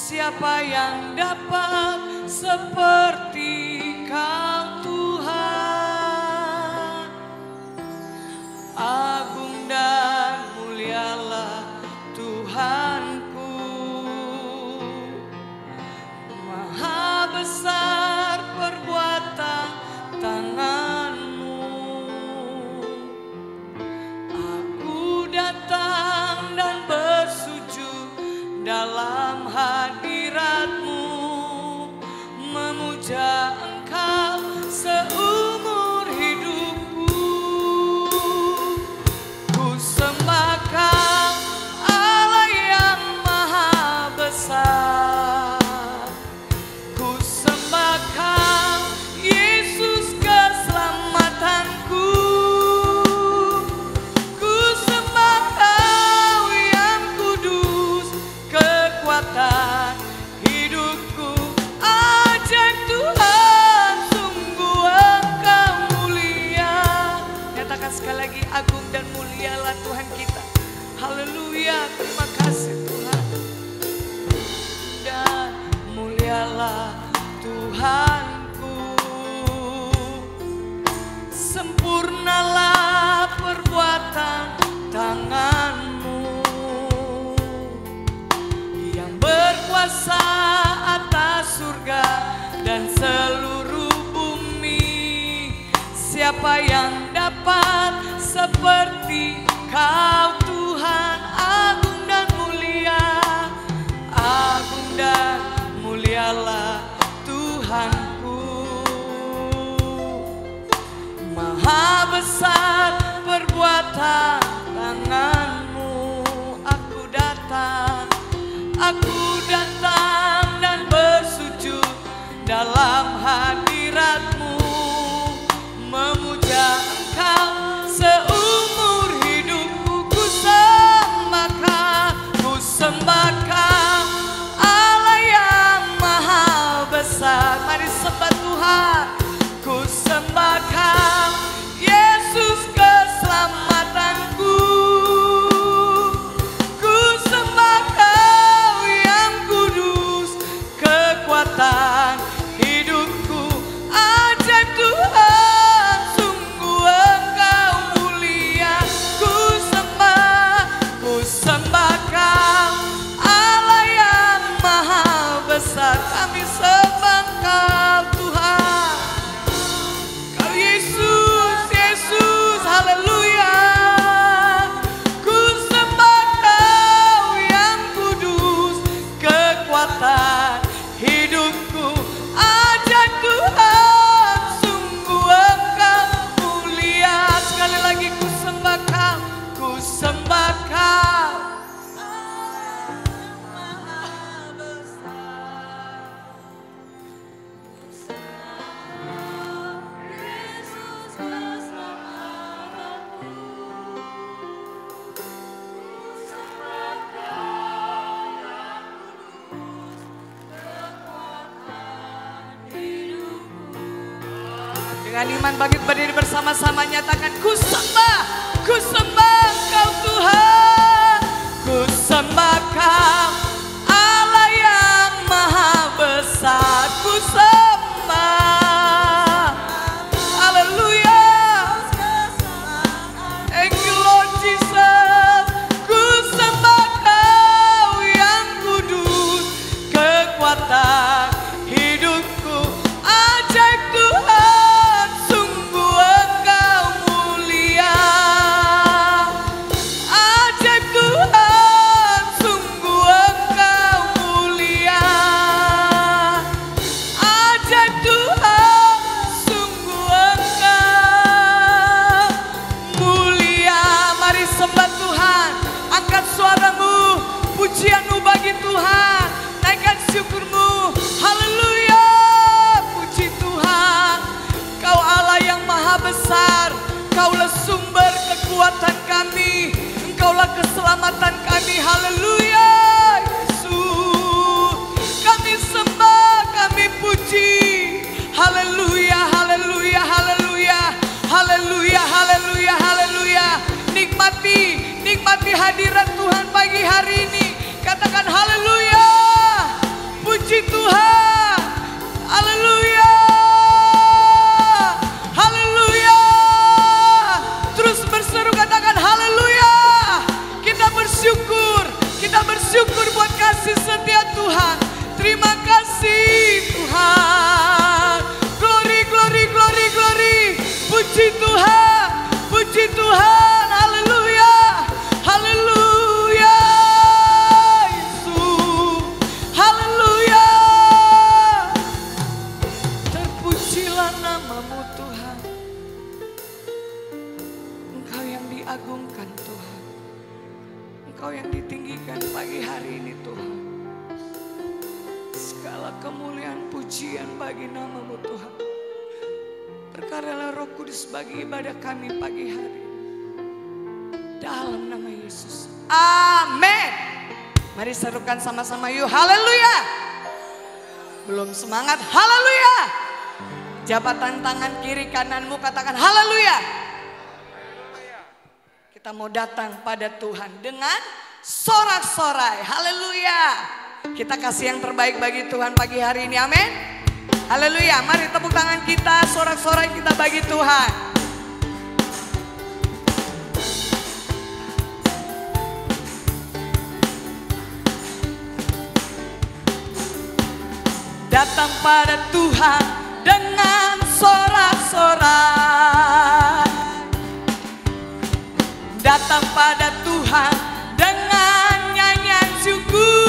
Siapa yang dapat seperti Kau Tuhan? Agung dan mulialah Tuhanku, maha besar perbuatan tangan-Mu. Aku datang dan bersujud dalam hadirat-Mu, memuja Engkau seumur hidupku. Ku sembah Kau, Allah yang maha besar. Ku sembah Kau, Yesus keselamatanku. Ku sembah Kau yang kudus, kekuatan hidupku. Ajaib Tuhan, sungguh Engkau mulia. Nyatakan sekali lagi, agung dan mulialah Tuhan kita. Haleluya, terima kasih Tuhan. Dan mulialah Tuhanku, sempurnalah perbuatan tangan-Mu yang berkuasa atas surga dan seluruh bumi. Siapa yang dapat seperti Kau Tuhan? Agung dan mulia, agung dan mulialah Tuhanku. Maha besar perbuatan tangan-Mu. Aku datang dan bersujud dalam hadirat-Mu, memuja Engkau seumur hidupku. Ku sembah Kau, Allah yang maha besar. Mari sembah Tuhan. Ku sembah Kau, Yesus keselamatanku. Ku sembah Kau yang kudus, kekuatan hidupku. Ajaib Tuhan, sungguh Engkau mulia. Ku sembah Kau, Allah yang maha besar. Kami sembah Kau Tuhan, Kau Yesus, Yesus, haleluya. Ku sembah Kau yang kudus, kekuatan hidupku. Ajaib Tuhan, sungguh Engkau mulia. Sekali lagi, ku sembah Kau, ku sembah Kau. Dengan iman bangkit berdiri bersama-sama, nyatakan, ku sembah Kau Tuhan. Ku sembah Kau, Allah yang maha besar. Ku sembah, haleluya. Thank you Lord Jesus. Ku sembah Kau yang kudus, kekuatan hidupku. Ajaib Tuhan, sungguh Engkau mulia. Ajaib Tuhan, Terima kasih Tuhan. Glory, glory, glory, glory. Puji Tuhan, puji Tuhan. Haleluya, haleluya Yesus. Haleluya. Terpujilah namamu Tuhan. Engkau yang diagungkan Tuhan. Engkau yang ditinggikan pagi hari ini Tuhan. Segala kemuliaan pujian bagi namamu Tuhan. Berkaryalah Roh Kudus bagi ibadah kami pagi hari. Dalam nama Yesus. Amin. Mari serukan sama-sama yuk. Haleluya. Belum semangat? Haleluya. Jabatan tangan kiri kananmu katakan haleluya. Kita mau datang pada Tuhan dengan sorak-sorai. Haleluya. Kita kasih yang terbaik bagi Tuhan pagi hari ini. Amin. Haleluya. Mari tepuk tangan kita, sorak-sorai kita bagi Tuhan. Datang pada Tuhan dengan sorak-sorai. Datang pada Tuhan dengan nyanyian syukur.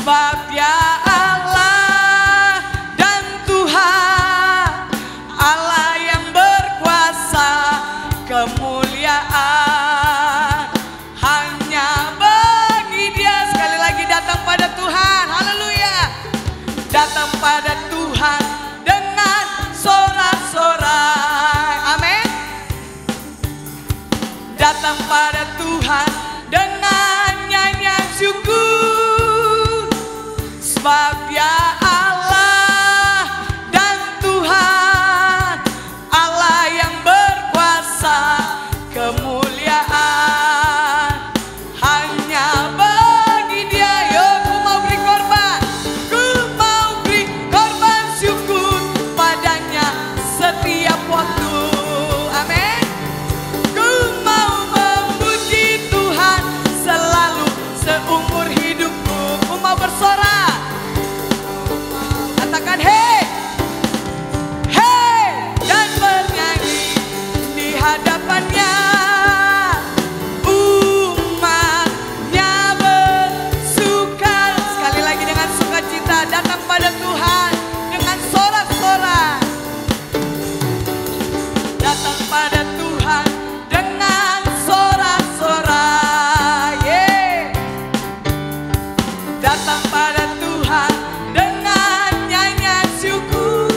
Sebab Dia Allah dan Tuhan, Allah yang berkuasa, kemuliaan hanya bagi Dia. Sekali lagi datang pada Tuhan. Haleluya. Datang pada Tuhan dengan sorak-sorai. Amin. Datang pada Tuhan dengan nyanyian syukur. Sebab Dia Allah dan Tuhan, Allah yang berkuasa, kemuliaan hanya bagi Dia. Yo, ku mau beri korban, ku mau beri korban syukur padanya setiap waktu. Amin. Ku mau memuji Tuhan selalu seumur hidupku. Ku mau bersorak. Katakan hey, hey, dan bernyanyi di hadapannya. Umatnya bersuka. Sekali lagi dengan sukacita datang pada Tuhan dengan sorak-sorai. Datang pada Tuhan dengan sorak-sorai. Yeah. Datang pada Tuhan dengan nyanyian syukur.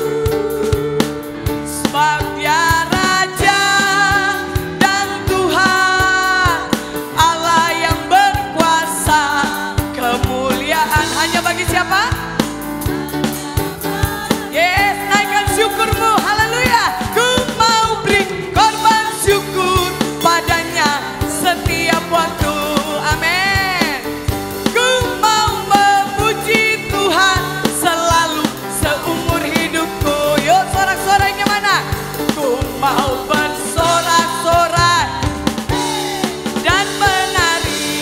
Sebab Dia Raja dan Tuhan, Allah yang berkuasa, kemuliaan hanya bagi siapa? Yes, naikkan syukurmu. Haleluya. Ku mau beri korban syukur padanya setiap waktu. Amin. Ku mau memuji Tuhan selalu seumur hidupku. Yuk, sorak-sorainya mana? Ku mau bersorak-sorai dan menari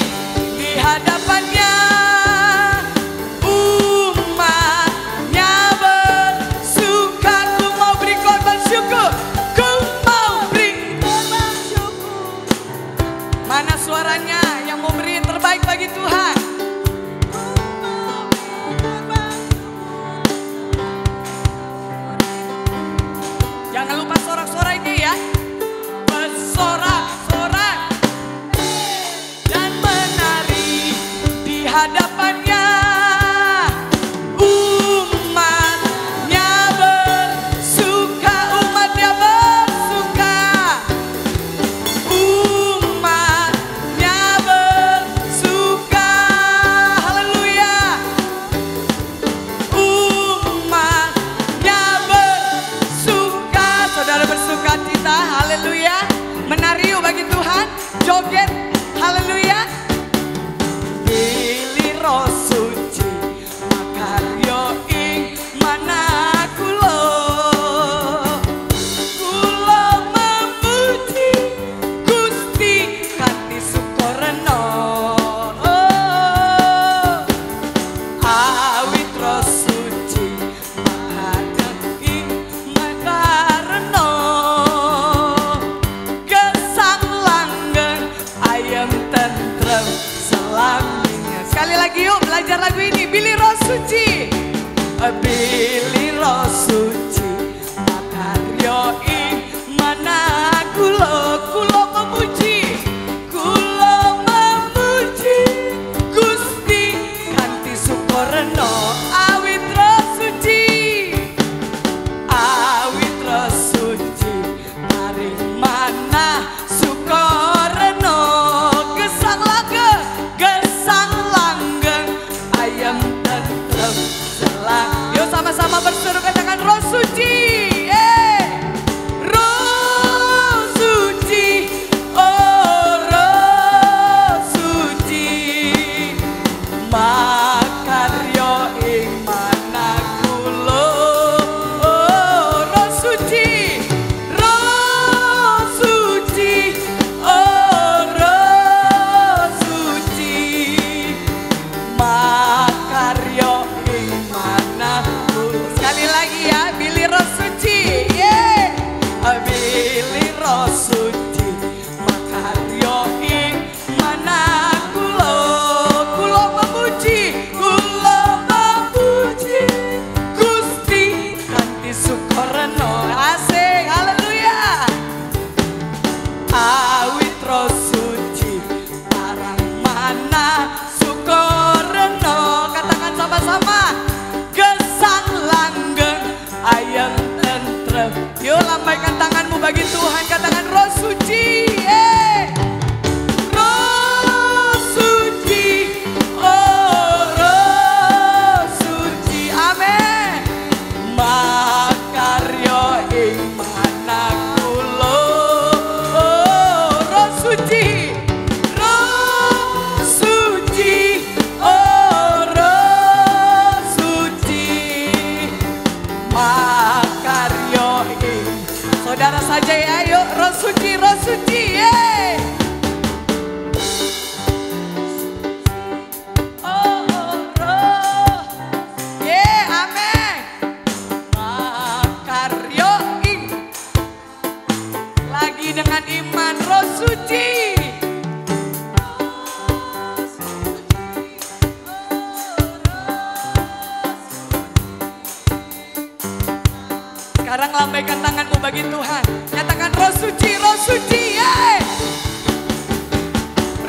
di hadapannya. belajar lagu ini. Billy Roh Suci. Billy Roh Suci makaryo ing mana kulo memuji Gusti kanthi sukorno awit Roh Suci maring mana sukorno gesang langgeng ayam tentrem selang. Yuk sama-sama berseru katakan Roh Suci. Roh Suci, oh Roh Suci makaryo ing mana kulo. Oh Roh Suci, Roh Suci, oh Roh Suci makaryo ing mana kulo. Sekali lagi ya, Billy Roh Suci. Billy Roh Suci makaryo ing mana kulo memuji Gusti kanthi sukorno. Asik, haleluya. Awit Roh Suci marang mana sukorno. Katakan sama-sama, gesang langgeng ayam tentrem. Yuk lambaikan tanganmu bagi Tuhan, katakan Roh Suci. Roh Suci, oh Roh Suci, amin. Makaryo ing mana kulo. Oh Roh Suci, Roh Suci, oh Roh Suci makaryo ing. Saudara saja ya, yuk Roh Suci, Roh Suci, oh Roh, amin. Makaryo ing. Lagi dengan iman Roh Suci. Sekarang lambaikan tanganmu bagi Tuhan. Katakan Roh Suci, Roh Suci,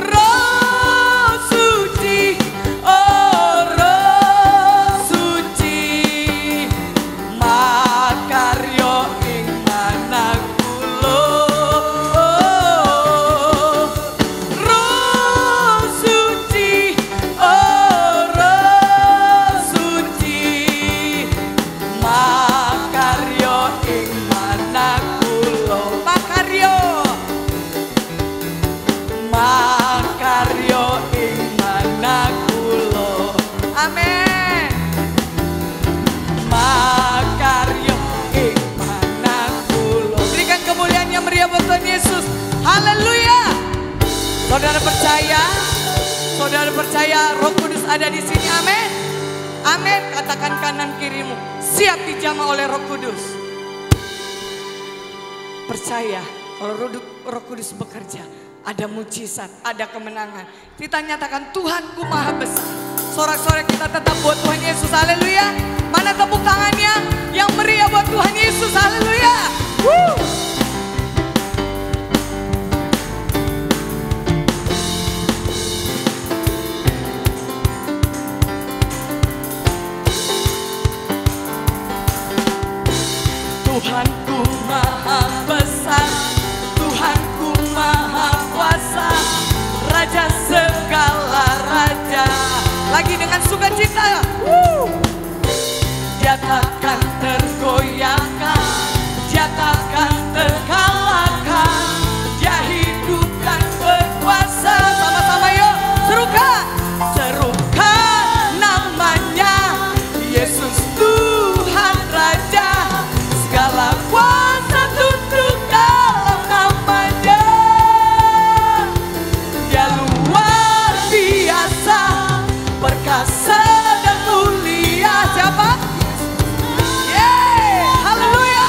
Roh Suci, oh Roh Suci makaryo ing mana kulo. Roh Suci, oh Roh Suci makaryo ing mana kulo. Makaryo ing mana kulo. Amin. Makaryo ing mana kulo. Berikan kemuliaan yang meriah buat Tuhan Yesus. Haleluya. Saudara percaya Roh Kudus ada di sini. Amin. Amin. Katakan kanan kirimu, siap dijamah oleh Roh Kudus. Percaya kalau Roh Kudus bekerja, ada mujizat, ada kemenangan. Kita nyatakan Tuhanku Maha Besar. Sorak-sorak kita tetap buat Tuhan Yesus. Haleluya. Mana tepuk tangannya yang meriah buat Tuhan Yesus. Haleluya. Tuhanku Maha Besar, Tuhanku Maha Kuasa, Raja segala raja. Lagi dengan sukacita. Dia takkan tergoyahkan, dia takkan terkalahkan, dia hidupkan berkuasa. Sama-sama yuk, serukan namanya Yesus Tuhan Raja. Segala kuasa tunduk dalam namanya. Dia luar biasa, perkasa dan mulia. Siapa? Haleluya.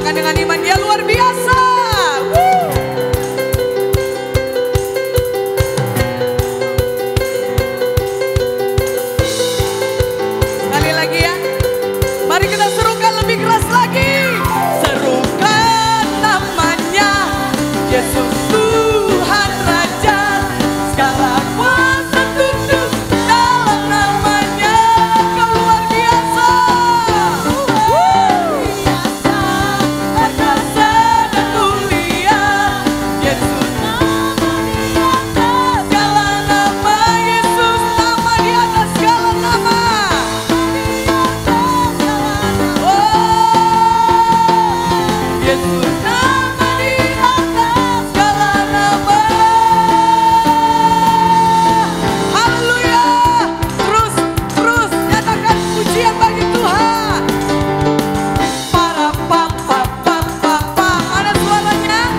Nyatakan dengan iman, dia luar biasa. Sekali lagi ya. Mari kita serukan lebih keras lagi. Serukan namanya Yesus Tuhan Raja. Segala kuasa tunduk dalam namanya. Kau luar biasa. Perkasa dan mulia. Yesus nama di atas segala nama. Yesus nama di atas segala nama. Yesus nama di atas segala nama. Haleluya. Terus nyatakan pujian bagi Tuhan. Para papa. Mana suaranya?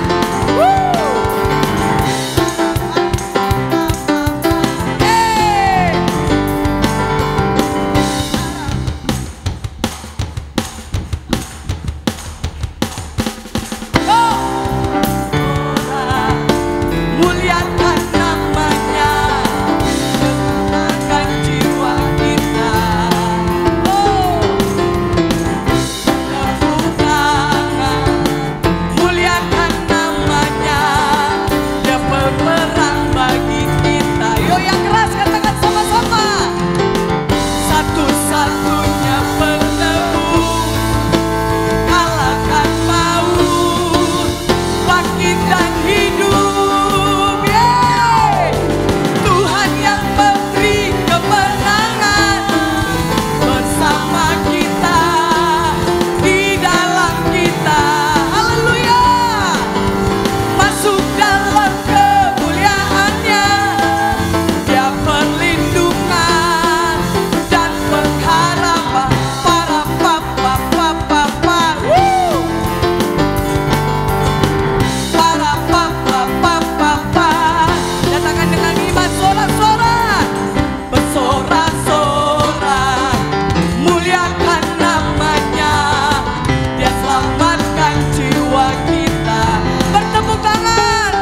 Yeay. Muliakan namanya, selamatkan jiwa kita. Tepuk tangan, muliakan namanya, dia pemenang bagi kita. Yo yang keras katakan sama-sama. Satu-satunya penebus, kalahkan maut, bangkit dan hidup. Yeay. Tuhan yang memberi kemenangan bersama kita, di dalam kita. Haleluya. Masuk dalam kemuliaannya, dia perlindungan dan pengharapan. Para papa. Para papa. Nyatakan dengan iman, sorak-sorak. Bersorak-sorak, muliakan namanya, dia selamatkan jiwa kita. Bertepuk tangan.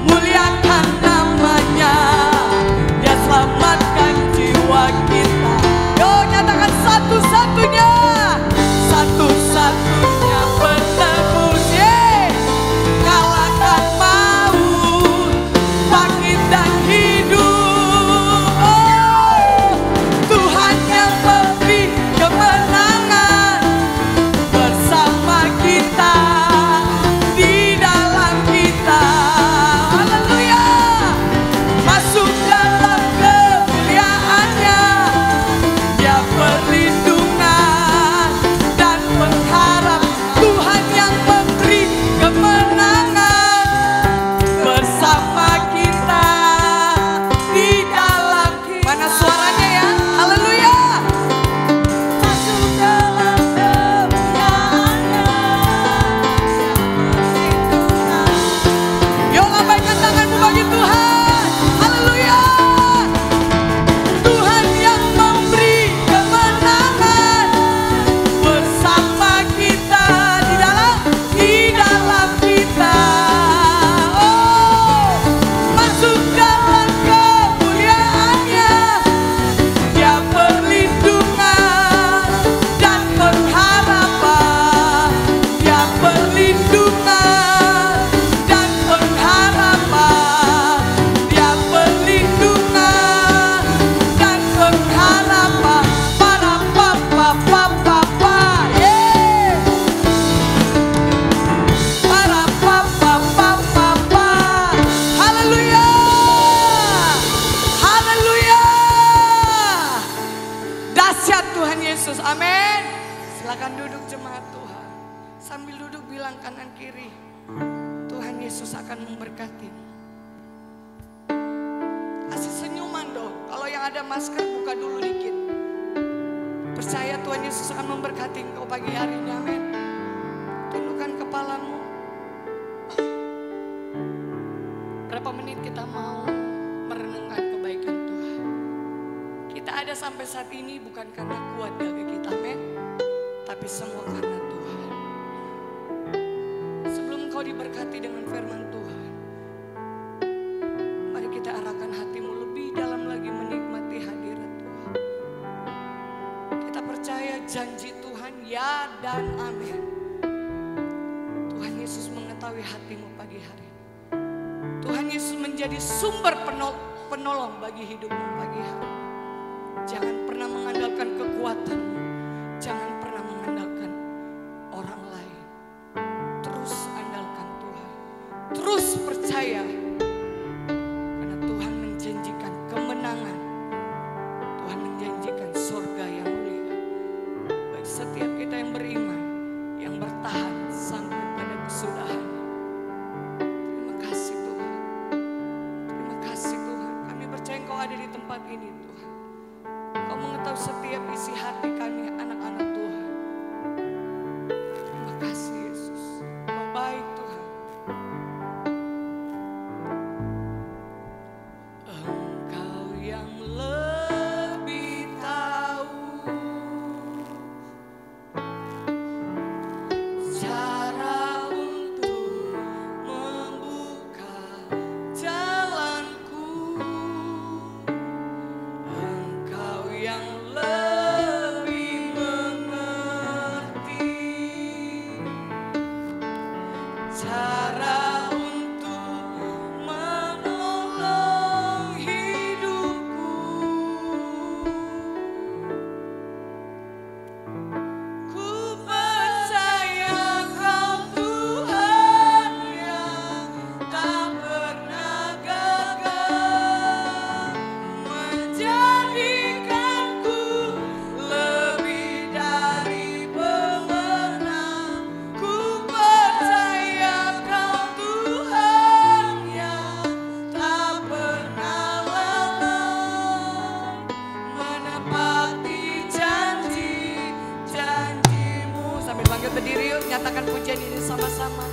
Muliakan namanya, dia selamatkan jiwa kita. Yo nyatakan satu-satunya penebus. Yeay. Kalahkan maut, bangkit dan hidup. Tuhan yang memberi kemenangan bersama kita, di dalam kita. Haleluya. Masuk dalam kemuliaannya, dia perlindungan dan pengharap. Tuhan yang memberi kemenangan bersama kita, di dalam kita. Mana suaranya ya? Haleluya. Masuk dalam kemuliaannya, yo lambaikan tanganmu bagi Tuhan. Haleluya. Tuhan yang memberi kemenangan bersama kita, di dalam kita. Masuk dalam kemuliaannya, dia perlindungan dan pengharapan. Dia perlindungan dan pengharapan. Dia perlindungan dan pengharapan. Para papa. Yeay. Para papa. Haleluya. Haleluya. Dahsyat Tuhan Yesus. Amin. Silakan duduk jemaat Tuhan. Sambil duduk bilang kanan kiri, Tuhan Yesus akan memberkati. Kasih senyuman dong. Kalau yang ada masker buka dulu dikit. Percaya Tuhan Yesus akan memberkati engkau pagi hari ini. Amin. Tundukkan kepalamu. Berapa menit kita mau merenungkan kebaikan Tuhan. Kita ada ada sampai saat ini bukan karena kuat jaga kita, amin. Tapi semua karena Tuhan. Sebelum kau diberkati dengan firman Tuhan, mari kita arahkan hatimu lebih dalam lagi menikmati hadirat Tuhan. Kita percaya janji Tuhan ya dan amin. Tuhan Yesus mengetahui hatimu pagi hari ini. Tuhan Yesus menjadi sumber penolong bagi hidupmu pagi hari. Jangan pernah mengandalkan kekuatanmu. Jangan pernah mengandalkan orang lain. Terus andalkan Tuhan. Terus percaya. Karena Tuhan menjanjikan kemenangan. Tuhan menjanjikan surga yang mulia. Bagi setiap kita yang beriman, yang bertahan sampai pada kesudahan. Terima kasih Tuhan. Terima kasih Tuhan. Kami percaya Engkau ada di tempat ini Tuhan. Kau mengetahui setiap isi hati kami anak-anak Tuhan. Terima kasih Yesus. Kau baik Tuhan. Engkau yang lebih tahu cara untuk membuka jalanku. Engkau yang lebih mengerti cara untuk menolong hidupku. Ku percaya Kau Tuhan yang tak pernah gagal, menjadikanku lebih dari pemenang. Ku percaya Kau Tuhan yang tak pernah lalai, menepati janji-janjimu. Sambil bangkit berdiri yuk, nyatakan pujian ini sama-sama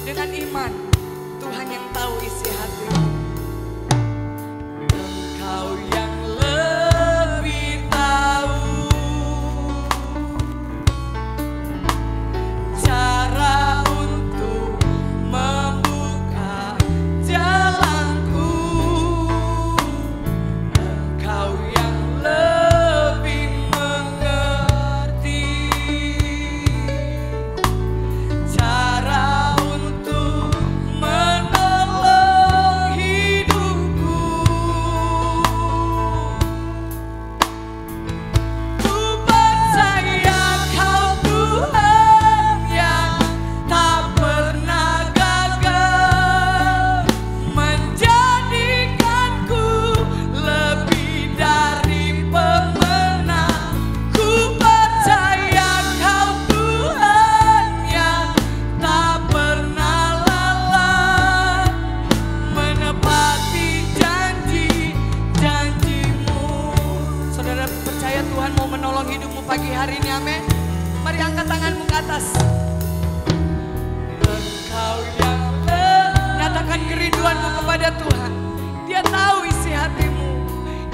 dengan iman. Tuhan yang tahu isi hatimu. Engkau yang lebih tahu cara untuk membuka jalanku. Engkau yang lebih mengerti cara untuk menolong hidupku. Ku percaya Kau Tuhan yang tak pernah gagal, menjadikanku lebih dari pemenang. Ku percaya Kau Tuhan yang tak pernah lalai, menepati janji-janjimu. Saudara percaya Tuhan mau menolong hidupmu pagi hari ini, amin. Mari angkat tanganmu ke atas. Engkau yang nyatakan kerinduanmu kepada Tuhan. Dia tahu isi hatimu.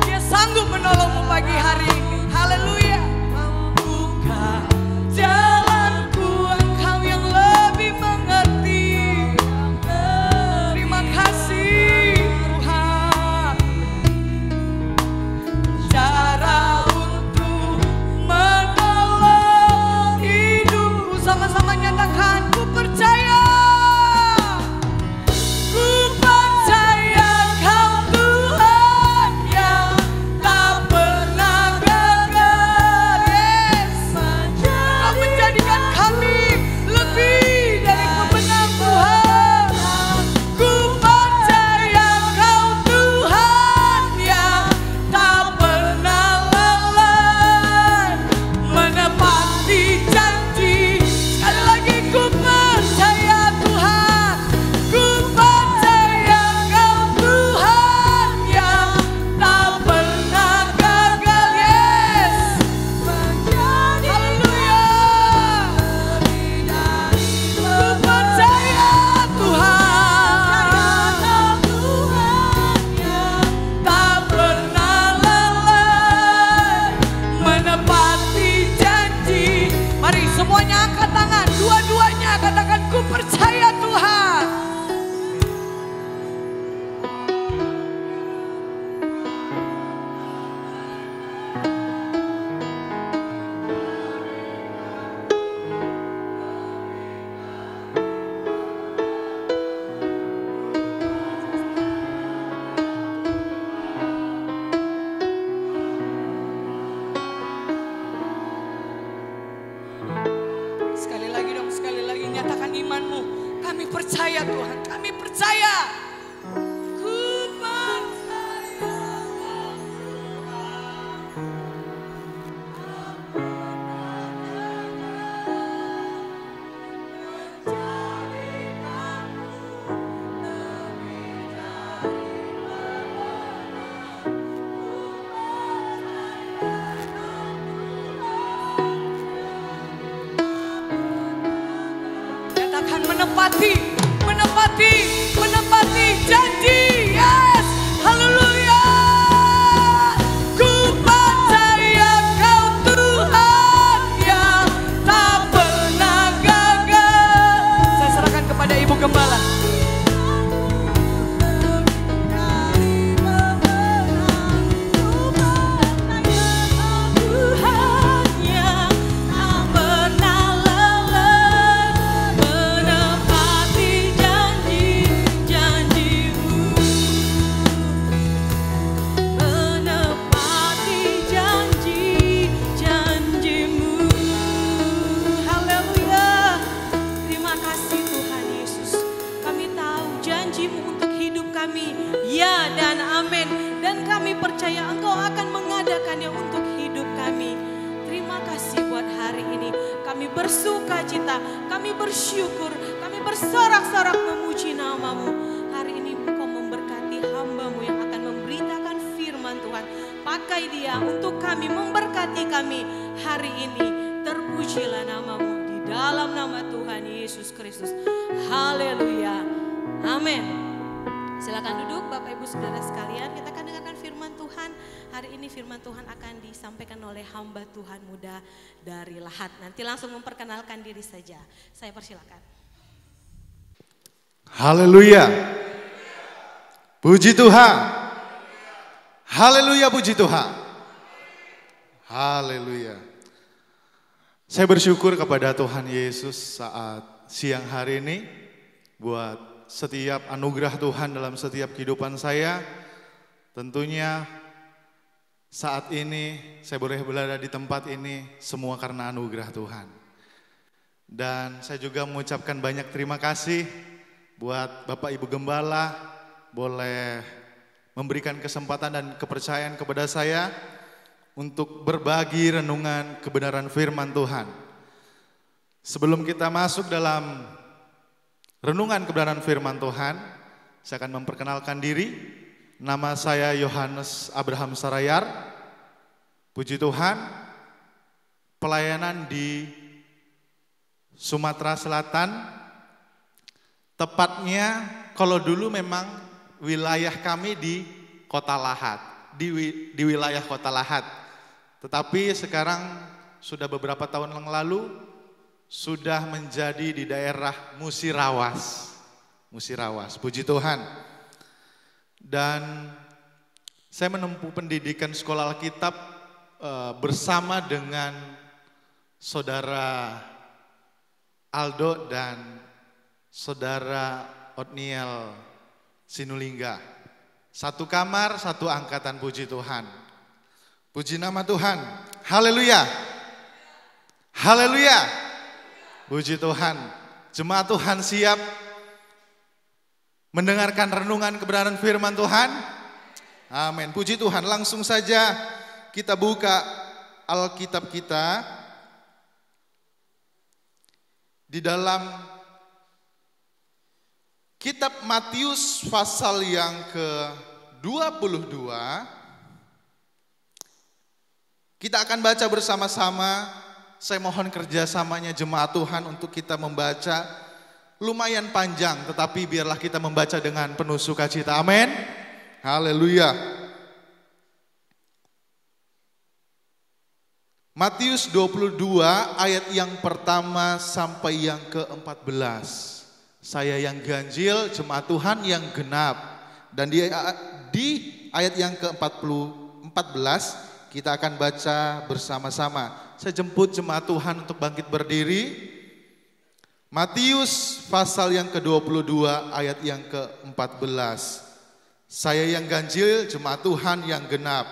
Dia sanggup menolongmu pagi hari ini. Haleluya. Membuka jalanku. Engkau yang lebih mengerti. Terima kasih Tuhan. Cara untuk menolong hidupku. Sama-sama nyatakan, ku percaya. Ku percaya Kau Tuhan yang tak pernah gagal. percaya Tuhan, kami percaya. Ku percaya. Akan menepati janji. Yes, haleluya. Ku percaya Kau Tuhan yang tak pernah gagal. Saya serahkan kepada Ibu Gembala. Ya dan amin. Dan kami percaya Engkau akan mengadakannya untuk hidup kami. Terima kasih buat hari ini. Kami bersuka cita, kami bersyukur, kami bersorak-sorak memuji nama-Mu. Hari ini Engkau memberkati hamba-Mu yang akan memberitakan firman Tuhan. Pakai dia untuk kami, memberkati kami hari ini. Terpujilah nama-Mu di dalam nama Tuhan Yesus Kristus. Haleluya. Amin. Silakan duduk Bapak Ibu Saudara sekalian, kita akan dengarkan firman Tuhan. Hari ini firman Tuhan akan disampaikan oleh hamba Tuhan muda dari Lahat. Nanti langsung memperkenalkan diri saja. Saya persilakan. Haleluya. Puji Tuhan. Haleluya, puji Tuhan. Haleluya. Saya bersyukur kepada Tuhan Yesus saat siang hari ini buat setiap anugerah Tuhan dalam setiap kehidupan saya. Tentunya saat ini saya boleh berada di tempat ini semua karena anugerah Tuhan. Dan saya juga mengucapkan banyak terima kasih buat Bapak Ibu Gembala boleh memberikan kesempatan dan kepercayaan kepada saya untuk berbagi renungan kebenaran firman Tuhan. Sebelum kita masuk dalam renungan kebenaran firman Tuhan, saya akan memperkenalkan diri. Nama saya Yohanes Abraham Sarayar. Puji Tuhan, pelayanan di Sumatera Selatan. Tepatnya kalau dulu memang wilayah kami di Kota Lahat, di wilayah Kota Lahat. Tetapi sekarang sudah beberapa tahun yang lalu sudah menjadi di daerah Musirawas. Puji Tuhan. Dan saya menempuh pendidikan sekolah Alkitab bersama dengan saudara Aldo dan saudara Otniel Sinulingga. Satu kamar, satu angkatan, puji Tuhan. Puji nama Tuhan. Haleluya. Haleluya. Puji Tuhan, jemaat Tuhan siap mendengarkan renungan kebenaran firman Tuhan? Amin, puji Tuhan. Langsung saja kita buka Alkitab kita di dalam kitab Matius pasal yang ke-22. Kita akan baca bersama-sama. Saya mohon kerjasamanya jemaat Tuhan untuk kita membaca. Lumayan panjang, tetapi biarlah kita membaca dengan penuh sukacita. Amin. Haleluya. Matius 22 ayat yang pertama sampai yang ke-14. Saya yang ganjil, jemaat Tuhan yang genap. Dan di ayat yang ke-14 kita akan baca bersama-sama. Saya jemput jemaat Tuhan untuk bangkit berdiri. Matius pasal yang ke-22 ayat yang ke-14. Saya yang ganjil, jemaat Tuhan yang genap.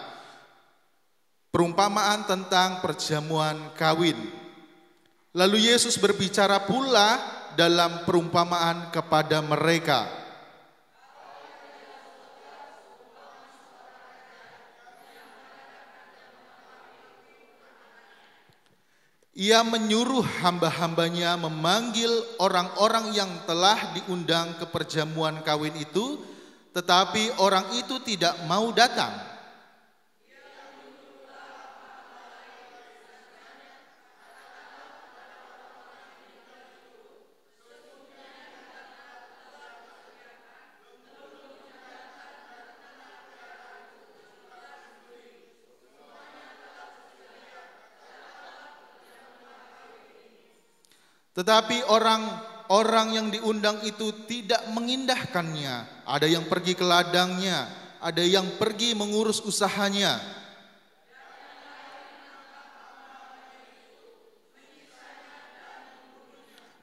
Perumpamaan tentang perjamuan kawin. Lalu Yesus berbicara pula dalam perumpamaan kepada mereka. Ia menyuruh hamba-hambanya memanggil orang-orang yang telah diundang ke perjamuan kawin itu, tetapi orang itu tidak mau datang. Tetapi orang-orang yang diundang itu tidak mengindahkannya. Ada yang pergi ke ladangnya, ada yang pergi mengurus usahanya.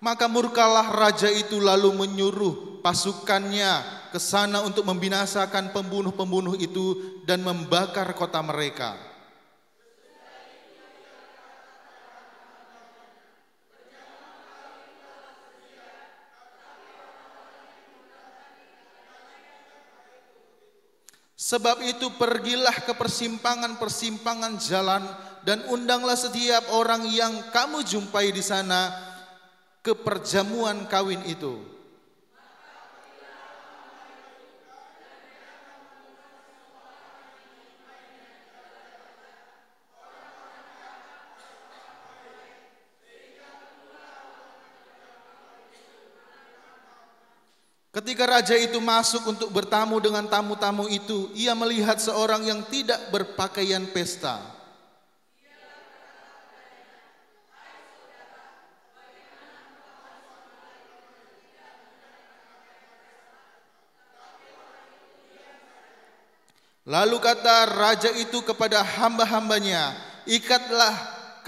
Maka murkalah raja itu lalu menyuruh pasukannya ke sana untuk membinasakan pembunuh-pembunuh itu dan membakar kota mereka. Sebab itu pergilah ke persimpangan-persimpangan jalan dan undanglah setiap orang yang kamu jumpai di sana ke perjamuan kawin itu. Ketika raja itu masuk untuk bertamu dengan tamu-tamu itu, ia melihat seorang yang tidak berpakaian pesta. Lalu kata raja itu kepada hamba-hambanya, ikatlah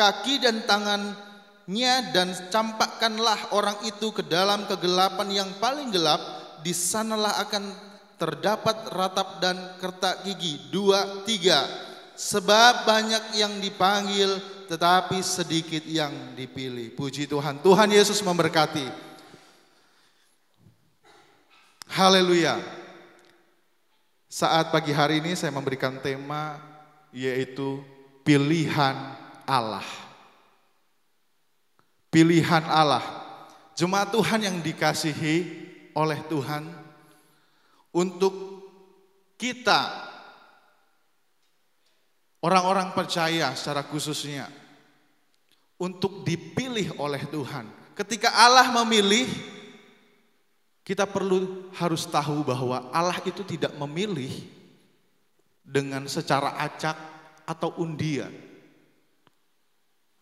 kaki dan tangannya dan campakkanlah orang itu ke dalam kegelapan yang paling gelap. Di sanalah akan terdapat ratap dan kertak gigi 2, 3. Sebab banyak yang dipanggil tetapi sedikit yang dipilih. Puji Tuhan. Tuhan Yesus memberkati. Haleluya. Saat pagi hari ini saya memberikan tema yaitu pilihan Allah. Pilihan Allah. Jemaat Tuhan yang dikasihi oleh Tuhan, untuk kita orang-orang percaya secara khususnya untuk dipilih oleh Tuhan. Ketika Allah memilih, kita harus tahu bahwa Allah itu tidak memilih dengan secara acak atau undian.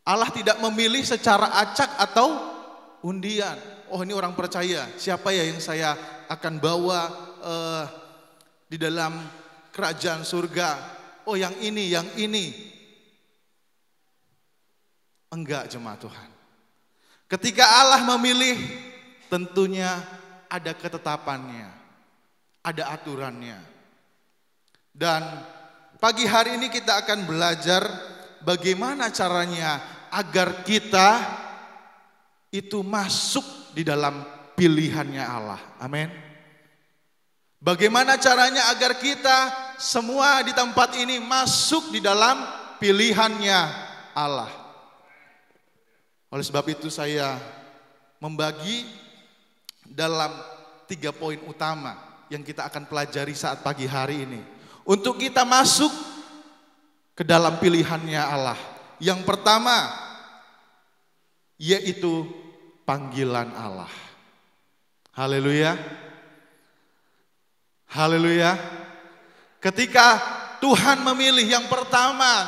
Allah tidak memilih secara acak atau undian. Oh, ini orang percaya, siapa ya yang saya akan bawa di dalam kerajaan surga? Oh, yang ini, yang ini. Enggak, jemaat Tuhan. Ketika Allah memilih, tentunya ada ketetapannya, ada aturannya. Dan pagi hari ini kita akan belajar bagaimana caranya agar kita itu masuk di dalam pilihannya Allah. Amin. Bagaimana caranya agar kita semua di tempat ini masuk di dalam pilihannya Allah. Oleh sebab itu saya membagi dalam 3 poin utama yang kita akan pelajari saat pagi hari ini. Untuk kita masuk ke dalam pilihannya Allah. Yang pertama yaitu panggilan Allah. Haleluya. Haleluya. Ketika Tuhan memilih, yang pertama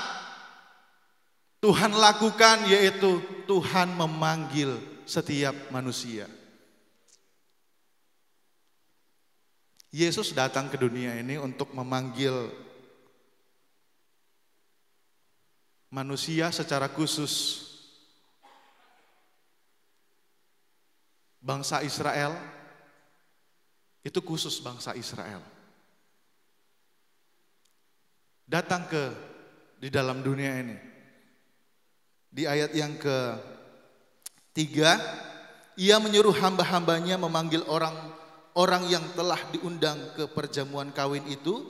Tuhan lakukan yaitu Tuhan memanggil setiap manusia. Yesus datang ke dunia ini untuk memanggil manusia secara khusus. Bangsa Israel, itu khusus bangsa Israel. Datang di dalam dunia ini. Di ayat yang ke-3, Ia menyuruh hamba-hambanya memanggil orang yang telah diundang ke perjamuan kawin itu,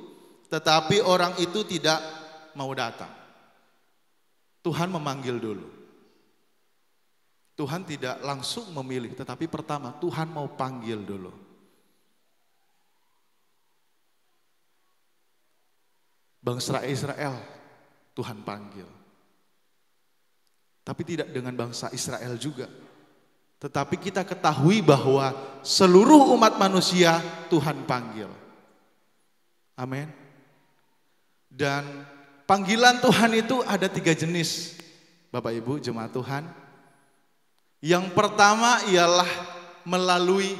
tetapi orang itu tidak mau datang. Tuhan memanggil dulu. Tuhan tidak langsung memilih, tetapi pertama Tuhan mau panggil dulu. Bangsa Israel Tuhan panggil. Tapi tidak dengan bangsa Israel juga. Tetapi kita ketahui bahwa seluruh umat manusia Tuhan panggil. Amin. Dan panggilan Tuhan itu ada 3 jenis, Bapak Ibu jemaat Tuhan. Yang pertama ialah melalui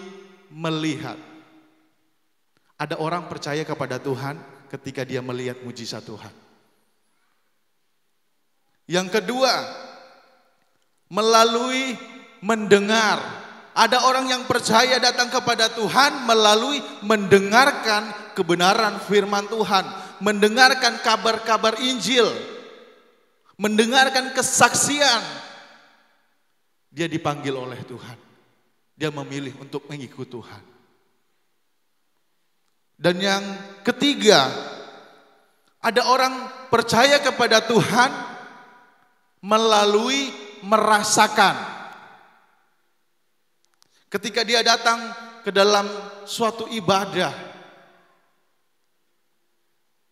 melihat. Ada orang percaya kepada Tuhan ketika dia melihat mujizat Tuhan. Yang kedua, melalui mendengar. Ada orang yang percaya datang kepada Tuhan melalui mendengarkan kebenaran firman Tuhan, mendengarkan kabar-kabar Injil, mendengarkan kesaksian. Dia dipanggil oleh Tuhan. Dia memilih untuk mengikut Tuhan. Dan yang ketiga, ada orang percaya kepada Tuhan melalui merasakan. Ketika dia datang ke dalam suatu ibadah,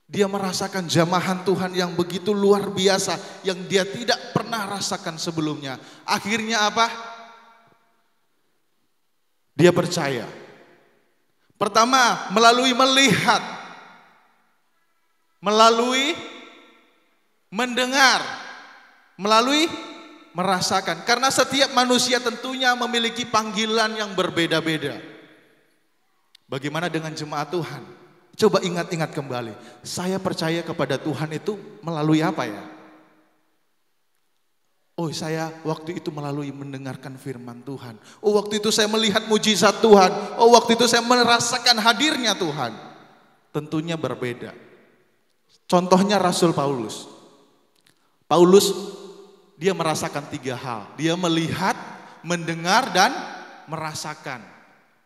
dia merasakan jamahan Tuhan yang begitu luar biasa, yang dia tidak pernah rasakan sebelumnya. Akhirnya apa? Dia percaya. Pertama, melalui melihat, melalui mendengar, melalui merasakan. Karena setiap manusia tentunya memiliki panggilan yang berbeda-beda. Bagaimana dengan jemaat Tuhan? Coba ingat-ingat kembali. Saya percaya kepada Tuhan itu melalui apa ya? Oh, saya waktu itu melalui mendengarkan firman Tuhan. Oh, waktu itu saya melihat mujizat Tuhan. Oh, waktu itu saya merasakan hadirnya Tuhan. Tentunya berbeda. Contohnya Rasul Paulus. Paulus dia merasakan 3 hal. Dia melihat, mendengar, dan merasakan.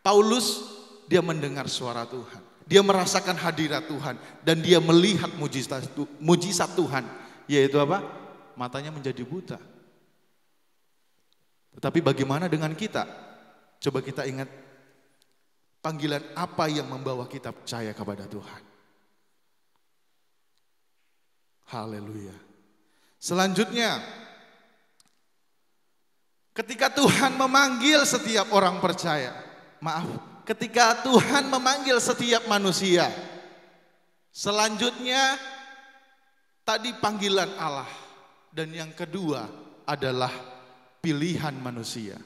Paulus dia mendengar suara Tuhan. Dia merasakan hadirat Tuhan. Dan dia melihat mujizat Tuhan. Yaitu apa? Matanya menjadi buta. Tetapi bagaimana dengan kita? Coba kita ingat. Panggilan apa yang membawa kita percaya kepada Tuhan? Haleluya. Selanjutnya, ketika Tuhan memanggil setiap orang percaya, ketika Tuhan memanggil setiap manusia, selanjutnya tadi panggilan Allah, dan yang kedua adalah pilihan manusia.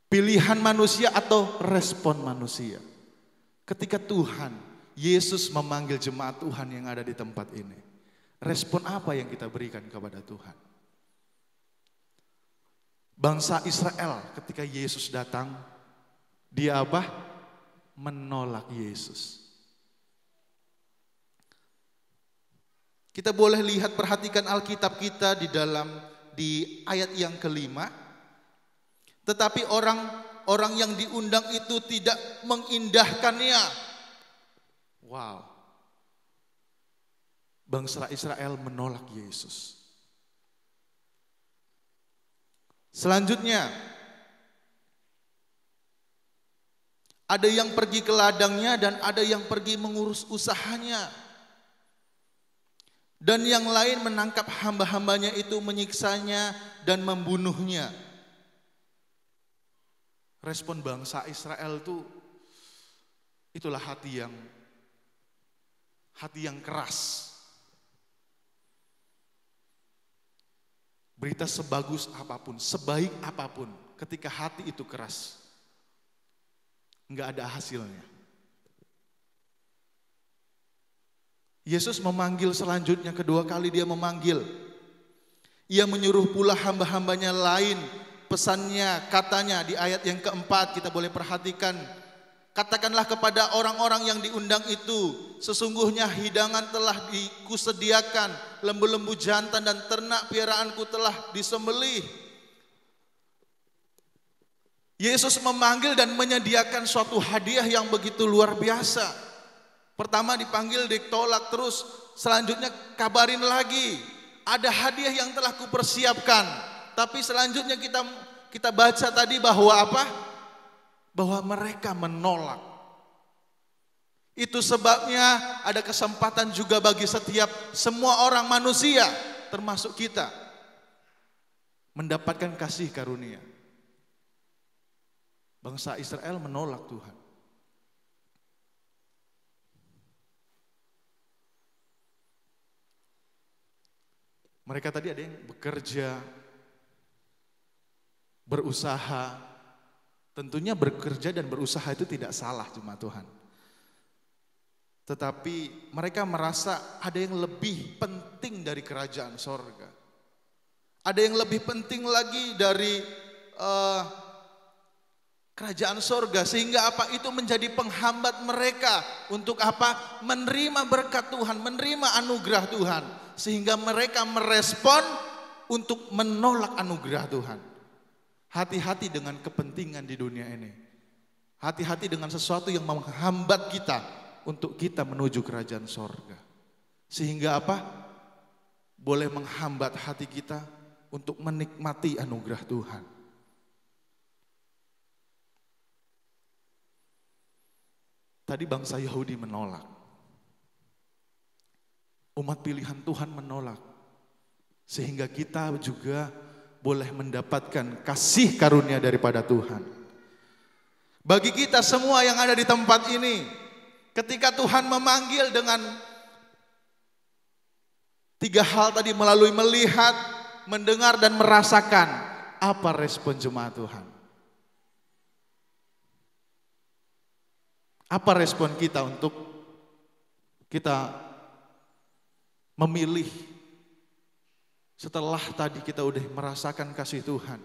Pilihan manusia atau respon manusia. Ketika Tuhan Yesus memanggil jemaat Tuhan yang ada di tempat ini, respon apa yang kita berikan kepada Tuhan? Bangsa Israel ketika Yesus datang, dia apa? Menolak Yesus. Kita boleh lihat, perhatikan Alkitab kita di ayat yang kelima. Tetapi orang yang diundang itu tidak mengindahkannya. Wow. Bangsa Israel menolak Yesus. Selanjutnya, ada yang pergi ke ladangnya dan ada yang pergi mengurus usahanya. Dan yang lain menangkap hamba-hambanya itu, menyiksanya dan membunuhnya. Respon bangsa Israel itulah hati yang keras. Berita sebagus apapun, sebaik apapun, ketika hati itu keras, enggak ada hasilnya. Yesus memanggil selanjutnya, kedua kali dia memanggil. Ia menyuruh pula hamba-hambanya lain. Pesannya, katanya di ayat yang keempat, kita boleh perhatikan. Katakanlah kepada orang-orang yang diundang itu, sesungguhnya hidangan telah kusediakan, lembu-lembu jantan dan ternak piaraanku telah disembelih. Yesus memanggil dan menyediakan suatu hadiah yang begitu luar biasa. Pertama dipanggil, ditolak, terus selanjutnya kabarin lagi. Ada hadiah yang telah kupersiapkan. Tapi selanjutnya kita baca tadi bahwa apa? Bahwa mereka menolak. Itu sebabnya ada kesempatan juga bagi semua orang manusia, termasuk kita, mendapatkan kasih karunia. Bangsa Israel menolak Tuhan. Mereka tadi ada yang bekerja, berusaha. Tentunya bekerja dan berusaha itu tidak salah, jemaat Tuhan. Tetapi mereka merasa ada yang lebih penting dari kerajaan sorga. Ada yang lebih penting lagi dari kerajaan sorga, sehingga apa? Itu menjadi penghambat mereka untuk apa? Menerima berkat Tuhan, menerima anugerah Tuhan, sehingga mereka merespon untuk menolak anugerah Tuhan. Hati-hati dengan kepentingan di dunia ini. Hati-hati dengan sesuatu yang menghambat kita untuk kita menuju kerajaan sorga, sehingga apa? Boleh menghambat hati kita untuk menikmati anugerah Tuhan. Tadi bangsa Yahudi menolak. Umat pilihan Tuhan menolak. Sehingga kita juga boleh mendapatkan kasih karunia daripada Tuhan. Bagi kita semua yang ada di tempat ini, ketika Tuhan memanggil dengan 3 hal tadi, melalui melihat, mendengar, dan merasakan, apa respon jemaat Tuhan? Apa respon kita untuk kita memilih setelah tadi kita udah merasakan kasih Tuhan?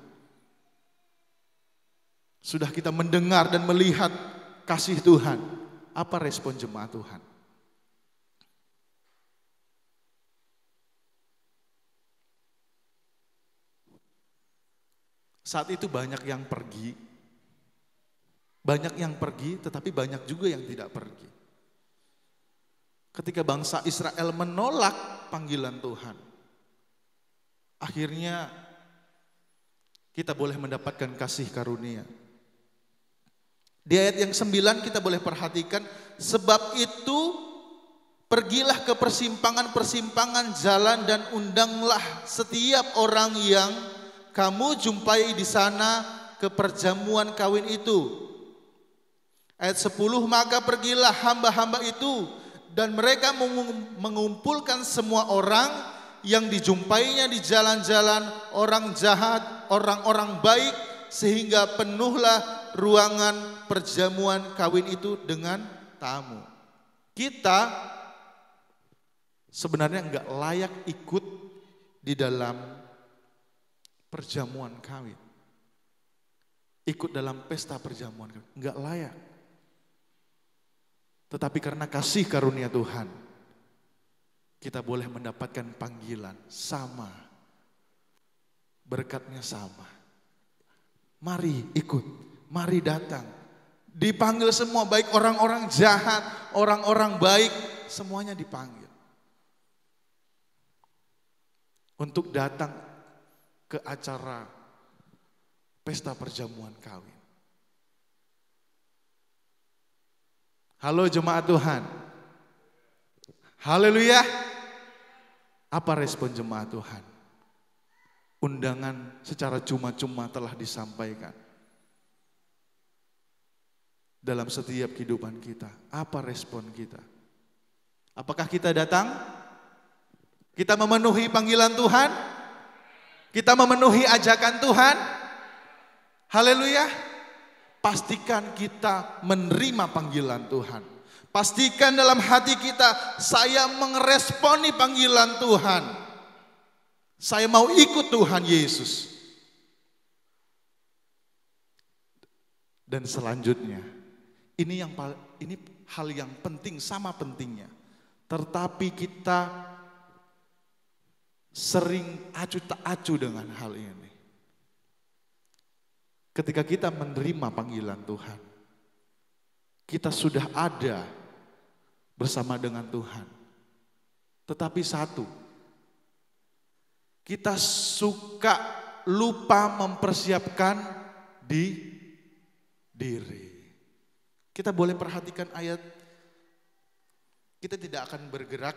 Sudah kita mendengar dan melihat kasih Tuhan. Apa respon jemaat Tuhan? Saat itu banyak yang pergi. Banyak yang pergi, tetapi banyak juga yang tidak pergi. Ketika bangsa Israel menolak panggilan Tuhan, akhirnya kita boleh mendapatkan kasih karunia. Di ayat yang 9 kita boleh perhatikan, sebab itu pergilah ke persimpangan-persimpangan jalan dan undanglah setiap orang yang kamu jumpai di sana ke perjamuan kawin itu. Ayat 10, maka pergilah hamba-hamba itu dan mereka mengumpulkan semua orang yang dijumpainya di jalan-jalan, orang jahat, orang-orang baik, sehingga penuhlah ruangan perjamuan kawin itu dengan tamu. Kita sebenarnya enggak layak ikut di dalam perjamuan kawin. Ikut dalam pesta perjamuan kawin, enggak layak. Tetapi karena kasih karunia Tuhan, kita boleh mendapatkan panggilan sama, berkatnya sama. Mari ikut, mari datang. Dipanggil semua, baik orang-orang jahat, orang-orang baik, semuanya dipanggil. Untuk datang ke acara pesta perjamuan kawin. Halo jemaat Tuhan. Haleluya. Apa respon jemaat Tuhan? Undangan secara cuma-cuma telah disampaikan dalam setiap kehidupan kita. Apa respon kita? Apakah kita datang? Kita memenuhi panggilan Tuhan? Kita memenuhi ajakan Tuhan? Haleluya. Pastikan kita menerima panggilan Tuhan. Pastikan dalam hati kita, saya meresponi panggilan Tuhan. Saya mau ikut Tuhan Yesus. Dan selanjutnya, ini hal yang penting, sama pentingnya. Tetapi kita sering acu tak acu dengan hal ini. ketika kita menerima panggilan Tuhan, kita sudah ada bersama dengan Tuhan. Tetapi satu, kita suka lupa mempersiapkan diri. Kita boleh perhatikan ayat, kita tidak akan bergerak,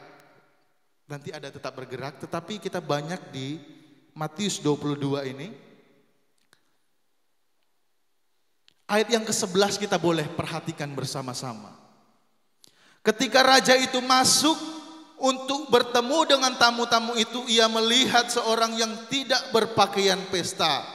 nanti ada tetap bergerak, tetapi kita banyak di Matius 22 ini. Ayat yang ke-11 kita boleh perhatikan bersama-sama. Ketika raja itu masuk untuk bertemu dengan tamu-tamu itu, ia melihat seorang yang tidak berpakaian pesta.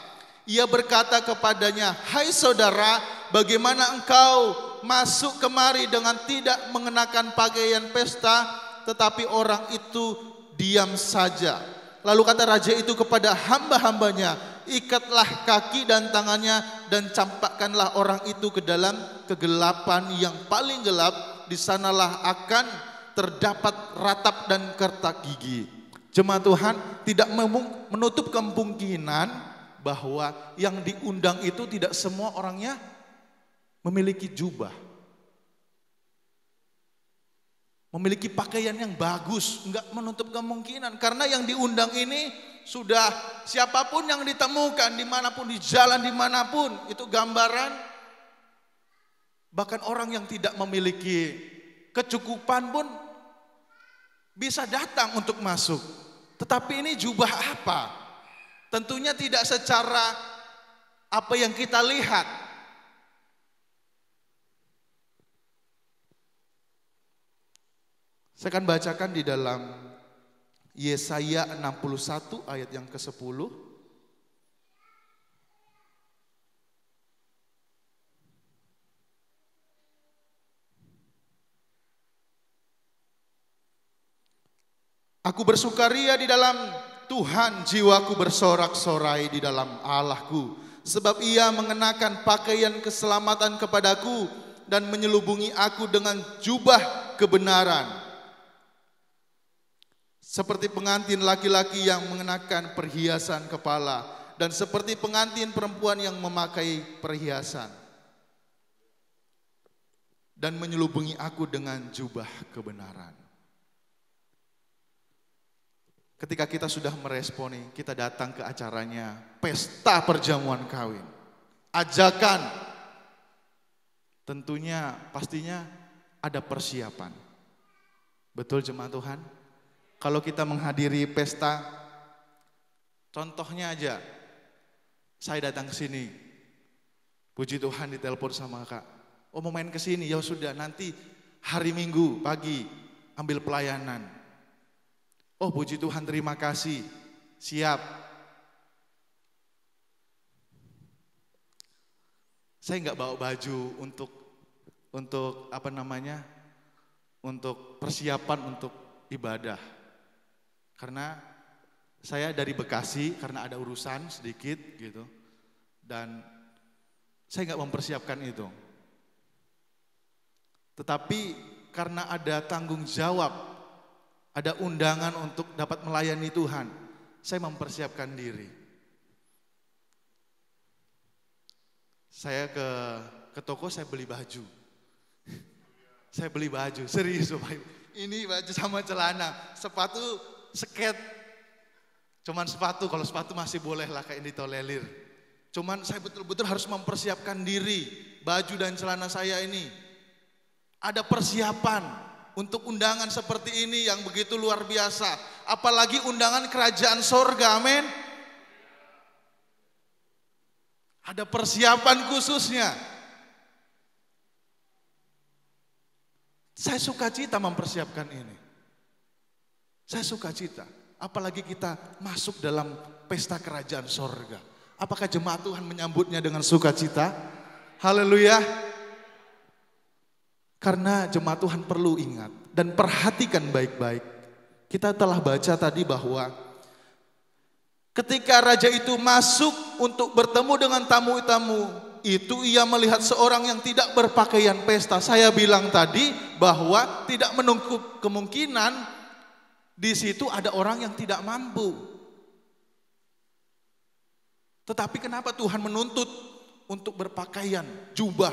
Ia berkata kepadanya, "Hai saudara, bagaimana engkau masuk kemari dengan tidak mengenakan pakaian pesta?" Tetapi orang itu diam saja. Lalu kata raja itu kepada hamba-hambanya, "Ikatlah kaki dan tangannya dan campakkanlah orang itu ke dalam kegelapan yang paling gelap. Di sanalah akan terdapat ratap dan kertak gigi." Jemaat Tuhan, tidak menutup kemungkinan bahwa yang diundang itu tidak semua orangnya memiliki jubah, memiliki pakaian yang bagus. Enggak menutup kemungkinan, karena yang diundang ini sudah siapapun yang ditemukan dimanapun, di jalan dimanapun, itu gambaran bahkan orang yang tidak memiliki kecukupan pun bisa datang untuk masuk. Tetapi ini jubah apa? Tentunya tidak secara apa yang kita lihat. Saya akan bacakan di dalam Yesaya 61 ayat yang ke-10. Aku bersukaria di dalam Tuhan, jiwaku bersorak-sorai di dalam Allahku, sebab Ia mengenakan pakaian keselamatan kepadaku dan menyelubungi aku dengan jubah kebenaran, seperti pengantin laki-laki yang mengenakan perhiasan kepala, dan seperti pengantin perempuan yang memakai perhiasan, dan menyelubungi aku dengan jubah kebenaran. Ketika kita sudah meresponi, kita datang ke acaranya, pesta perjamuan kawin, ajakan, tentunya pastinya ada persiapan. Betul jemaat Tuhan? Kalau kita menghadiri pesta, contohnya aja, saya datang ke sini, puji Tuhan ditelepon sama kak, "Oh mau main ke sini?" Ya sudah, nanti hari Minggu pagi ambil pelayanan. Oh puji Tuhan, terima kasih, siap. Saya nggak bawa baju untuk apa namanya, untuk persiapan untuk ibadah. Karena saya dari Bekasi, karena ada urusan sedikit gitu, dan saya nggak mempersiapkan itu. Tetapi karena ada tanggung jawab, ada undangan untuk dapat melayani Tuhan, saya mempersiapkan diri. Saya ke toko, saya beli baju. Saya beli baju, serius Bapak Ibu. Ini baju sama celana, sepatu skate. Cuman sepatu, kalau sepatu masih boleh lah kayak ditolelir. Cuman saya betul-betul harus mempersiapkan diri, baju dan celana saya ini. Ada persiapan untuk undangan seperti ini yang begitu luar biasa. Apalagi undangan kerajaan sorga, amin. Ada persiapan khususnya. Saya sukacita mempersiapkan ini. Saya sukacita. Apalagi kita masuk dalam pesta kerajaan sorga. Apakah jemaat Tuhan menyambutnya dengan sukacita? Haleluya. Karena jemaat Tuhan perlu ingat dan perhatikan baik-baik. Kita telah baca tadi bahwa ketika raja itu masuk untuk bertemu dengan tamu-tamu itu, ia melihat seorang yang tidak berpakaian pesta. Saya bilang tadi bahwa tidak menutup kemungkinan di situ ada orang yang tidak mampu. Tetapi kenapa Tuhan menuntut untuk berpakaian jubah.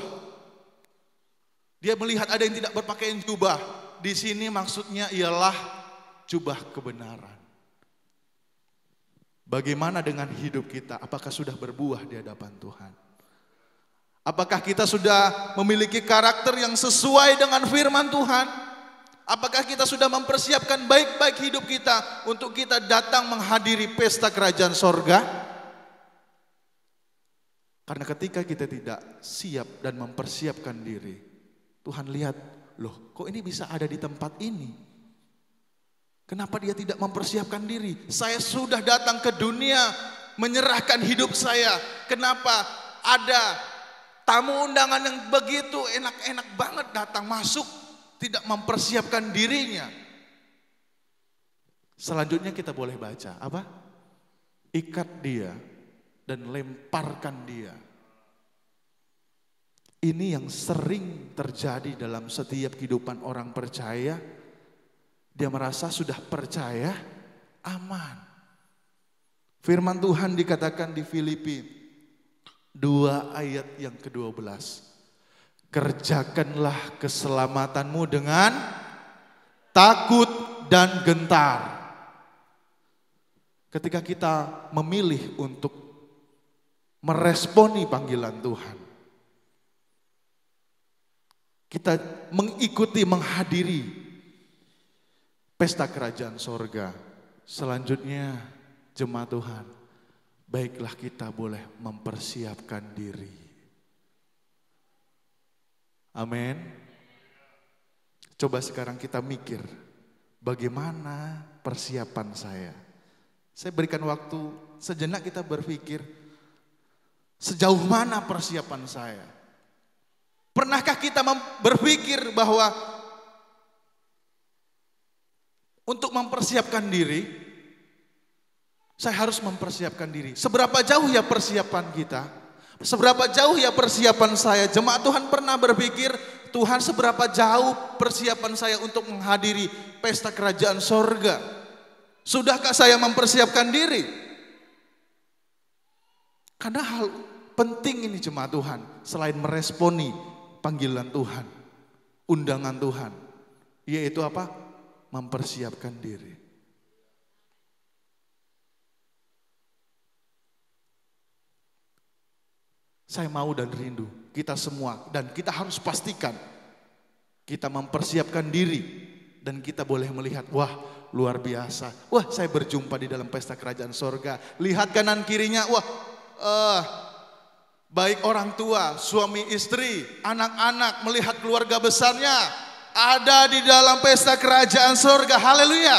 Dia melihat ada yang tidak berpakaian jubah. Di sini maksudnya ialah jubah kebenaran. Bagaimana dengan hidup kita? Apakah sudah berbuah di hadapan Tuhan? Apakah kita sudah memiliki karakter yang sesuai dengan firman Tuhan? Apakah kita sudah mempersiapkan baik-baik hidup kita untuk kita datang menghadiri pesta kerajaan sorga? Karena ketika kita tidak siap dan mempersiapkan diri, Tuhan lihat, loh kok ini bisa ada di tempat ini? Kenapa dia tidak mempersiapkan diri? Saya sudah datang ke dunia menyerahkan hidup saya. Kenapa ada tamu undangan yang begitu enak-enak banget datang masuk, tidak mempersiapkan dirinya? Selanjutnya kita boleh baca apa? Ikat dia dan lemparkan dia. Ini yang sering terjadi dalam setiap kehidupan orang percaya. Dia merasa sudah percaya, aman. Firman Tuhan dikatakan di Filipi 2 ayat yang ke-12. Kerjakanlah keselamatanmu dengan takut dan gentar. Ketika kita memilih untuk meresponi panggilan Tuhan, kita mengikuti, menghadiri pesta kerajaan sorga. Selanjutnya jemaat Tuhan, baiklah kita boleh mempersiapkan diri. Amin. Coba sekarang kita mikir, bagaimana persiapan saya? Saya berikan waktu sejenak kita berpikir, sejauh mana persiapan saya? Pernahkah kita berpikir bahwa untuk mempersiapkan diri, saya harus mempersiapkan diri. Seberapa jauh ya persiapan kita? Seberapa jauh ya persiapan saya? Jemaat Tuhan pernah berpikir, Tuhan seberapa jauh persiapan saya untuk menghadiri pesta kerajaan sorga? Sudahkah saya mempersiapkan diri? Karena hal penting ini jemaat Tuhan, selain meresponi panggilan Tuhan, undangan Tuhan, yaitu apa? Mempersiapkan diri. Saya mau dan rindu, kita semua, dan kita harus pastikan kita mempersiapkan diri, dan kita boleh melihat, wah luar biasa, wah saya berjumpa di dalam pesta kerajaan sorga. Lihat kanan kirinya, wah baik orang tua, suami istri, anak-anak, melihat keluarga besarnya ada di dalam pesta kerajaan sorga. Haleluya.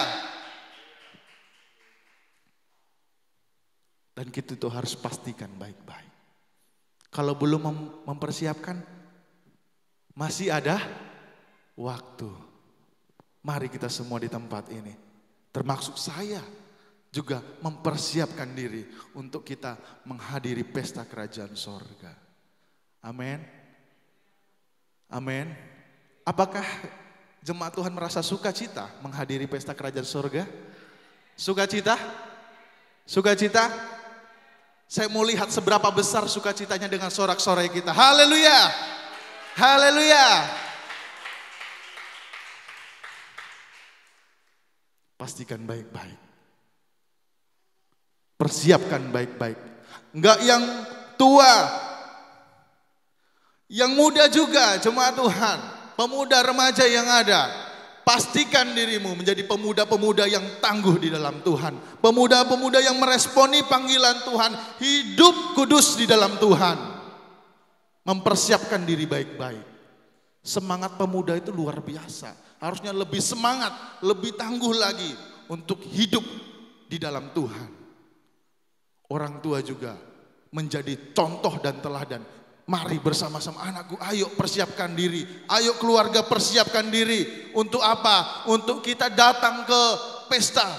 Dan kita itu harus pastikan baik-baik. Kalau belum mempersiapkan, masih ada waktu. Mari kita semua di tempat ini, termasuk saya, juga mempersiapkan diri untuk kita menghadiri pesta kerajaan sorga. Amin. Amin. Apakah jemaat Tuhan merasa sukacita menghadiri pesta kerajaan sorga? Sukacita? Sukacita? Saya mau lihat seberapa besar sukacitanya dengan sorak-sorai kita. Haleluya. Haleluya. Pastikan baik-baik. Persiapkan baik-baik. Enggak yang tua, yang muda juga jemaat Tuhan. Pemuda remaja yang ada. Pastikan dirimu menjadi pemuda-pemuda yang tangguh di dalam Tuhan. Pemuda-pemuda yang meresponi panggilan Tuhan. Hidup kudus di dalam Tuhan. Mempersiapkan diri baik-baik. Semangat pemuda itu luar biasa. Harusnya lebih semangat, lebih tangguh lagi untuk hidup di dalam Tuhan. Orang tua juga menjadi contoh dan teladan. Mari bersama-sama anakku, ayo persiapkan diri. Ayo keluarga persiapkan diri. Untuk apa? Untuk kita datang ke pesta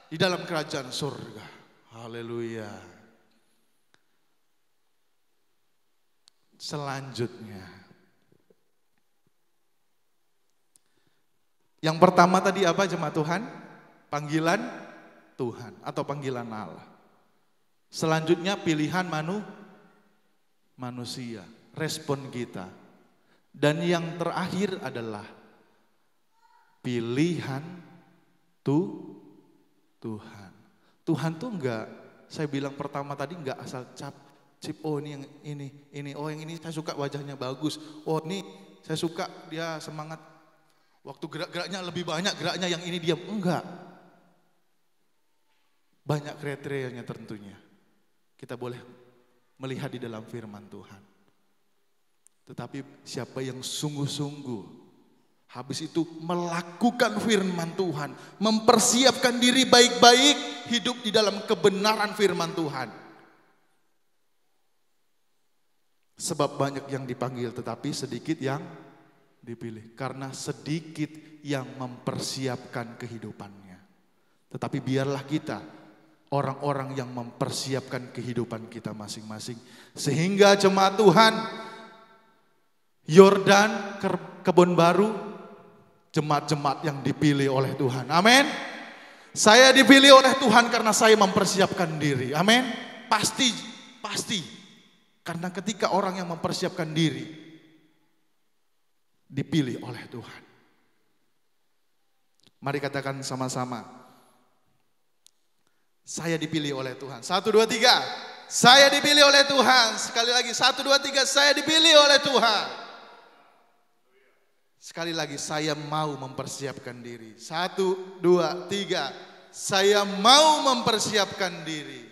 di dalam kerajaan surga. Haleluya. Selanjutnya. Yang pertama tadi apa jemaat Tuhan? Panggilan Tuhan atau panggilan Allah. Selanjutnya pilihan manusia, respon kita. Dan yang terakhir adalah pilihan Tuhan. Tuhan tuh enggak, saya bilang pertama tadi enggak asal cip, oh ini, oh yang ini saya suka wajahnya bagus, oh ini saya suka dia semangat, waktu gerak-geraknya lebih banyak, geraknya yang ini diam, enggak. Banyak kriterianya tentunya. Kita boleh melihat di dalam firman Tuhan. Tetapi siapa yang sungguh-sungguh, habis itu melakukan firman Tuhan, mempersiapkan diri baik-baik, hidup di dalam kebenaran firman Tuhan. Sebab banyak yang dipanggil tetapi sedikit yang dipilih. Karena sedikit yang mempersiapkan kehidupannya. Tetapi biarlah kita orang-orang yang mempersiapkan kehidupan kita masing-masing. Sehingga jemaat Tuhan, Yordan, Kebon Baru, jemaat-jemaat yang dipilih oleh Tuhan. Amin. Saya dipilih oleh Tuhan karena saya mempersiapkan diri. Amin. Pasti. Karena ketika orang yang mempersiapkan diri dipilih oleh Tuhan. Mari katakan sama-sama. Saya dipilih oleh Tuhan. 1, 2, 3. Saya dipilih oleh Tuhan. Sekali lagi 1, 2, 3. Saya dipilih oleh Tuhan. Sekali lagi saya mau mempersiapkan diri. 1, 2, 3. Saya mau mempersiapkan diri.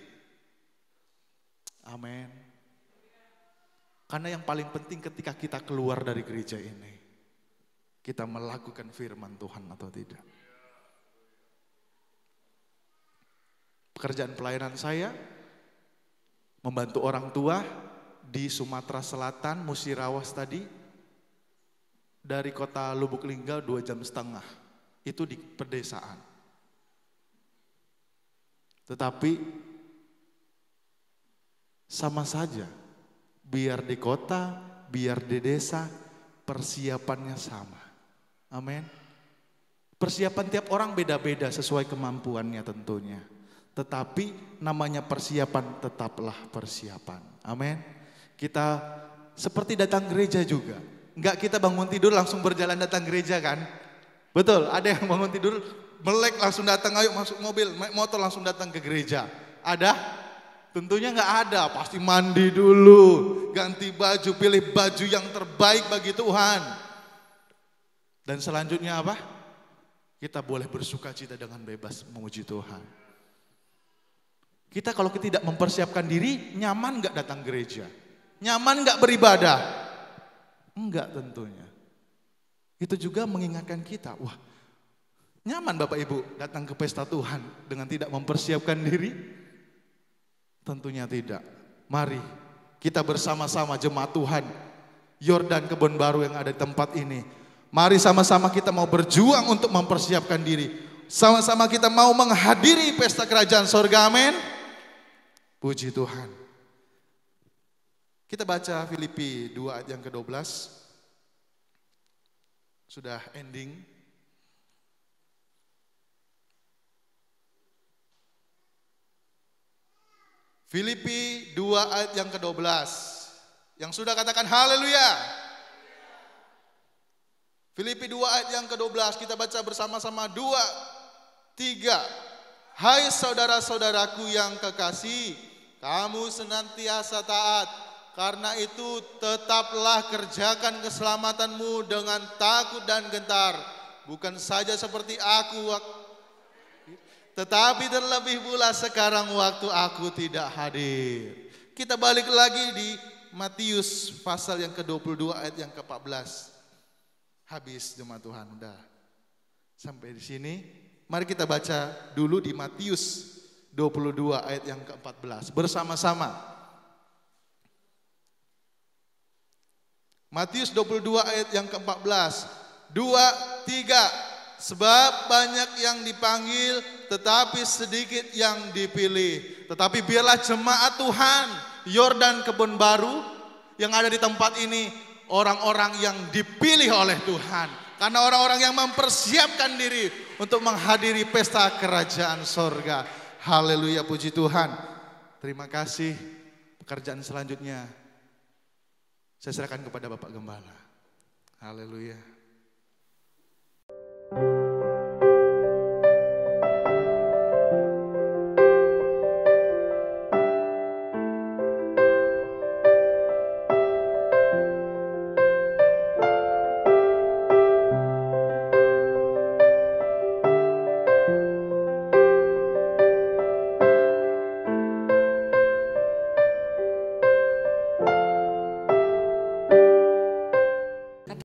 Amin. Karena yang paling penting ketika kita keluar dari gereja ini, kita melakukan firman Tuhan atau tidak. Pekerjaan pelayanan saya membantu orang tua di Sumatera Selatan, Musirawas tadi, dari kota Lubuk Linggau 2,5 jam. Itu di pedesaan. Tetapi sama saja. Biar di kota, biar di desa, persiapannya sama. Amin. Persiapan tiap orang beda-beda sesuai kemampuannya tentunya. Tetapi namanya persiapan tetaplah persiapan. Amin. Kita seperti datang gereja juga. Enggak kita bangun tidur langsung berjalan datang gereja kan? Betul, ada yang bangun tidur melek langsung datang, ayo masuk mobil, naik motor langsung datang ke gereja. Ada? Tentunya enggak ada, pasti mandi dulu, ganti baju, pilih baju yang terbaik bagi Tuhan. Dan selanjutnya apa? Kita boleh bersuka cita dengan bebas memuji Tuhan. Kita kalau tidak mempersiapkan diri, nyaman enggak datang gereja? Nyaman enggak beribadah? Enggak tentunya. Itu juga mengingatkan kita, wah nyaman Bapak Ibu datang ke pesta Tuhan dengan tidak mempersiapkan diri? Tentunya tidak. Mari kita bersama-sama jemaat Tuhan, Yordan Kebon Baru yang ada di tempat ini. Mari sama-sama kita mau berjuang untuk mempersiapkan diri. Sama-sama kita mau menghadiri pesta kerajaan sorga, amin. Puji Tuhan. Kita baca Filipi 2 ayat yang ke-12. Sudah ending. Filipi 2 ayat yang ke-12. Yang sudah katakan haleluya. Filipi 2 ayat yang ke-12 kita baca bersama-sama 2, 3. Hai saudara-saudaraku yang kekasih, kamu senantiasa taat. Karena itu tetaplah kerjakan keselamatanmu dengan takut dan gentar. Bukan saja seperti aku, tetapi terlebih pula sekarang waktu aku tidak hadir. Kita balik lagi di Matius pasal yang ke-22 ayat yang ke-14. Habis jemaat Tuhan, udah sampai di sini. Mari kita baca dulu di Matius 22 ayat yang ke-14 bersama-sama. Matius 22 ayat yang ke-14. 2, 3. Sebab banyak yang dipanggil tetapi sedikit yang dipilih. Tetapi biarlah jemaat Tuhan Yordan Kebon Baru yang ada di tempat ini orang-orang yang dipilih oleh Tuhan. Karena orang-orang yang mempersiapkan diri untuk menghadiri pesta kerajaan sorga. Haleluya, puji Tuhan. Terima kasih. Pekerjaan selanjutnya Saya serahkan kepada Bapak Gembala. Haleluya.